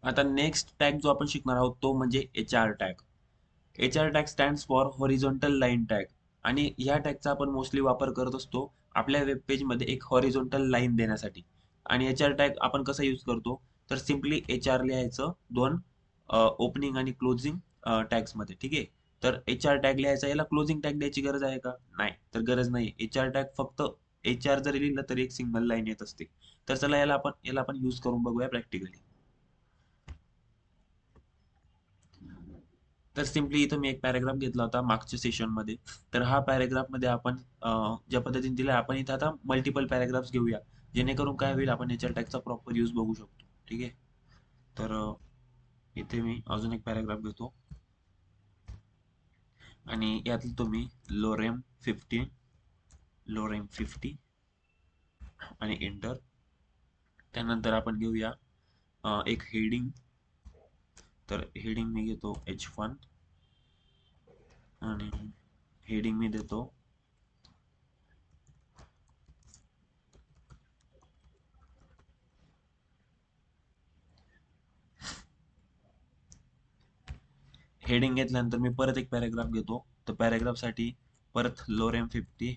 आता next tag जो आपण शिकणार आहोत तो म्हणजे HR tag. HR tag stands for horizontal line tag आणि ह्या टॅगचा आपण मोस्टली वापर करत असतो आपल्या वेब पेजमध्ये एक हॉरिझॉन्टल लाईन देण्यासाठी. आणि HR टॅग आपण कसा यूज करतो तर सिम्पली HR लिहायचं दोन ओपनिंग आणि क्लोजिंग टॅग्समध्ये. ठीक आहे. तर HR टॅग लिहायचा, याला क्लोजिंग टॅग द्यायची गरज आहे का? नाही, तर गरज नाही. HR टॅग फक्त HR जरी लिहिलं तरी एक सिंगल लाईन येत असते. तर चला याला आपण यूज करून बघूया प्रॅक्टिकली. तर सिम्पली इथं मी एक पॅराग्राफ घेतला होता मागच्या सेशनमध्ये. तर हा पॅराग्राफमध्ये आपण ज्या पद्धतीने दिला आपण इथं आता मल्टिपल पॅराग्राफ्स घेऊया, जेणेकरून काय होईल आपण याच्या टॅगचा प्रॉपर यूज बघू शकतो. ठीक आहे. तर इथे मी अजून एक पॅराग्राफ घेतो आणि यातलं तुम्ही लोरेम 50 आणि एंटर. त्यानंतर आपण घेऊया एक हेडिंग. तर हेडिंग मी घेतो H1 आणि हेडिंग मी देतो हेडिंग घेतल्यानंतर मी परत एक पॅराग्राफ घेतो. तर पॅराग्राफसाठी परत लोरेम 50.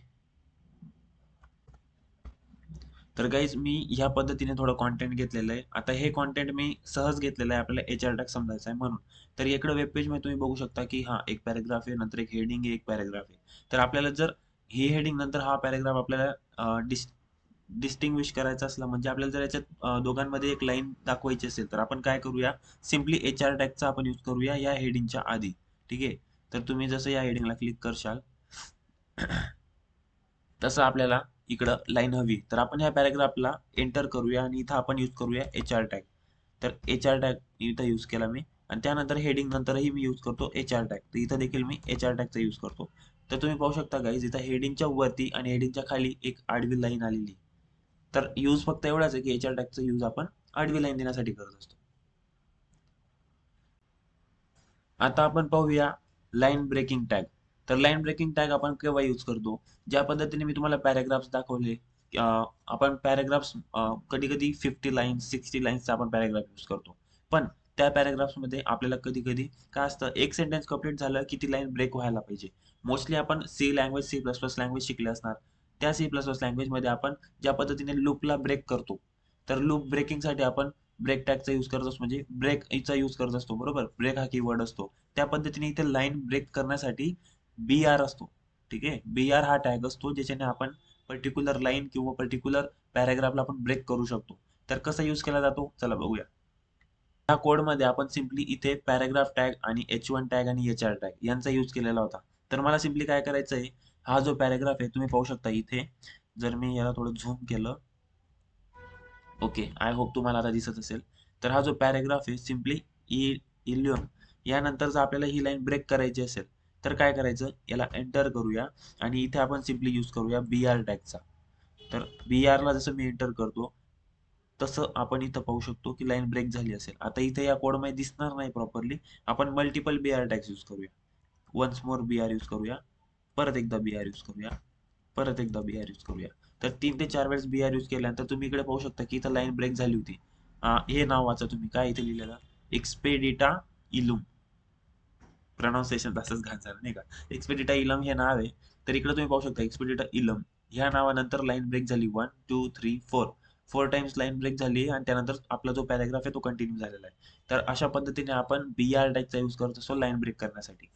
तर गाईज मी ह्या पद्धतीने थोडं कॉन्टेंट घेतलेलं आहे. आता हे कॉन्टेंट मी सहज घेतलेलं आहे, आपल्याला HR टॅग समजायचा आहे म्हणून. तर इकडे वेब पेजमध्ये तुम्ही बघू शकता की हा एक पॅराग्राफ आहे, नंतर एक हेडिंग आहे, एक पॅराग्राफ आहे. तर आपल्याला जर ही हेडिंग नंतर हा पॅराग्राफ आपल्याला डिस्टिंग्विश करायचा असला, म्हणजे आपल्याला जर याच्यात दोघांमध्ये एक लाईन दाखवायची असेल तर आपण काय करूया, सिम्पली HR टॅगचा आपण यूज करूया या हेडिंगच्या आधी. ठीक आहे. तर तुम्ही जसं या हेडिंगला क्लिक करशाल तसं आपल्याला इकडं लाईन हवी, तर आपण ह्या पॅराग्राफला एंटर करूया आणि इथं आपण यूज करूया HR टॅग. तर HR टॅग इथं यूज केला मी आणि त्यानंतर हेडिंग नंतरही मी यूज करतो HR टॅग. तर इथं देखील मी HR टॅगचा यूज करतो. तर तुम्ही पाहू शकता गाईज इथं हेडिंगच्या वरती आणि हेडिंगच्या खाली एक आडवी लाईन आलेली. तर यूज फक्त एवढाच आहे की HR टॅगचा यूज आपण आडवी लाईन देण्यासाठी करत असतो. आता आपण पाहूया लाईन ब्रेकिंग टॅग. तर लाईन ब्रेकिंग टॅग आपण केव्हा यूज करतो, ज्या पद्धतीने मी तुम्हाला पॅराग्राफ्स दाखवले. आपण पॅराग्राफ्स कधी कधी 50 लाईन्स 60 लाईन्सचा आपण पॅराग्राफ यूज करतो. पण त्या पॅराग्राफ्समध्ये आपल्याला कधी कधी काय असतं, एक सेंटेन्स कंप्लीट झालं की ती लाईन ब्रेक व्हायला पाहिजे. मोस्टली आपण C प्लस प्लस लँग्वेज शिकले असणार. त्या C प्लस प्लस लँग्वेजमध्ये आपण ज्या पद्धतीने लूपला ब्रेक करतो, तर लूप ब्रेकिंगसाठी आपण ब्रेक टॅगचा यूज करत असतो, म्हणजे ब्रेक चा यूज करत असतो. बरोबर, ब्रेक हा कीवर्ड असतो. त्या पद्धतीने इथे लाईन ब्रेक करण्यासाठी BR असतो. ठीक आहे. BR हा टॅग असतो ज्याच्याने आपण पर्टिक्युलर लाईन किंवा पर्टिक्युलर पॅराग्राफला आपण ब्रेक करू शकतो. तर कसा यूज केला जातो चला बघूया. ह्या कोडमध्ये आपण सिम्पली इथे पॅराग्राफ टॅग आणि H1 टॅग आणि HR टॅग यांचा यूज केलेला होता. तर मला सिम्पली काय करायचं आहे, हा जो पॅराग्राफ आहे तुम्ही पाहू शकता इथे. जर मी याला थोडं झूम केलं, ओके, आय होप तुम्हाला आता दिसत असेल. तर हा जो पॅराग्राफ आहे सिम्पली इलियन यानंतर जर आपल्याला ही लाईन ब्रेक करायची असेल तर काय करायचं, याला एंटर करूया आणि इथे आपण सिम्पली यूज करूया BR टॅगचा. तर BR ला जसं मी एंटर करतो तसं आपण इथं पाहू शकतो की लाईन ब्रेक झाली असेल. आता इथे या कोडमध्ये दिसणार नाही प्रॉपरली, आपण मल्टिपल BR टॅग्स यूज करूया. वन्स मोर BR यूज करूया, परत एकदा BR यूज करूया, परत एकदा BR यूज करूया. तर 3 ते 4 वेळेस BR यूज केल्यानंतर तुम्ही इकडे पाहू शकता की इथं लाईन ब्रेक झाली होती. हे नाव वाचा तुम्ही, काय इथे लिहिलेलं, एक्सपेडिटा इलुम. प्रोनाउन्सिएशन तसंच घाण झालं नाही का. एक्सपेडिटा इलम हे नाव आहे. तर इकडे तुम्ही पाहू शकता एक्सपेडिटा इलम ह्या नावानंतर लाईन ब्रेक झाली 1 2 3 4 टाइम्स लाईन ब्रेक झाली आणि त्यानंतर आपला जो पॅराग्राफ आहे तो कंटिन्यू झालेला आहे. तर अशा पद्धतीने आपण BR टॅगचा यूज करत असतो लाईन ब्रेक करण्यासाठी.